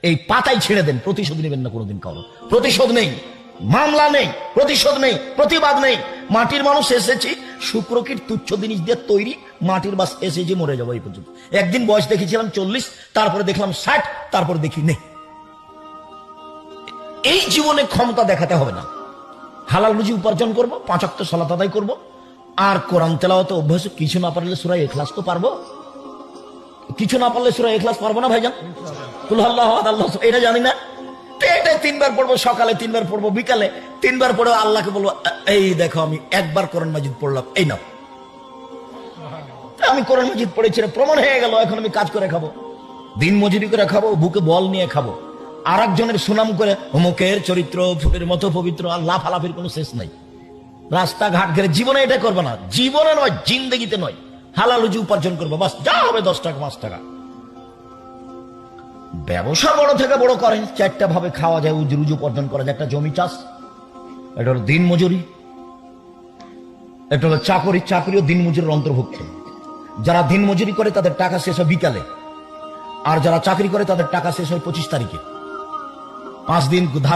এই পাতাই ছেড়ে দেন, প্রতিশোধ নেবেন না কোনোদিন কারো। প্রতিশোধ নেই, মামলা নেই, প্রতিশোধ নেই, প্রতিবাদ নেই। মাটির মানুষ এসেছি, শুক্রকীট তুচ্ছ জিনিস দিয়ে তৈরি, মাটির বাস এসেছি, মরে যাবো এই পর্যন্ত। একদিন বয়স দেখেছিলাম 40, তারপরে দেখলাম 60, তারপরে দেখি নেই। এই জীবনে ক্ষমতা দেখাতে হবে না। হালাল রুজি উপার্জন করব, 5 ওয়াক্ত সালাত আদায় করব, আর কোরআন তেলাওয়াতে অভ্যাস। কিছু না পারলে সূরা ইখলাস তো পারবো, কিছু না পারলে সূরা ইখলাস পারবো না ভাইজান? কুল আল্লাহু আহাদ আল্লাহু সামাদ, এটা জানি না। এটা 3 বার পড়বো, সকালে 3 বার পড়বো, বিকালে 3 বার পড়ে আল্লাহকে বলবো, এই দেখো আমি একবার কোরআন মাজিদ পড়লাম, এই নাও। আমি কোরআন মাজিদ পড়েছি, প্রমাণ হয়ে গেল। এখন আমি কাজ করে খাবো, দিন মজুরি করে খাবো, বুকে বল নিয়ে খাবো, আর একজনের সুনাম করে অমুকের চরিত্র ফুলের মতো পবিত্র। আল্লাহ ফালাফির কোনো শেষ নাই। রাস্তাঘাট ঘেরে জীবনে এটা করবে না, জীবনে নয়, জিন্দেগিতে নয়। হালাল রুজি উপার্জন করবো, বাস যা হবে 10 টাকা 5 টাকা। ব্যবসা বড় থেকে বড় করেন, 4টা ভাবে খাওয়া যায়, রুজি উপার্জন করা যায়। একটা জমি চাষ, এটা হলো দিন মজুরি, এটা হলো চাকরি, চাকরিও দিন মজুরির অন্তর্ভুক্ত। যারা দিন মজুরি করে তাদের টাকা শেষ হয় বিকালে, আর যারা চাকরি করে তাদের টাকা শেষ হয় 25 তারিখে। 5 দিন ধার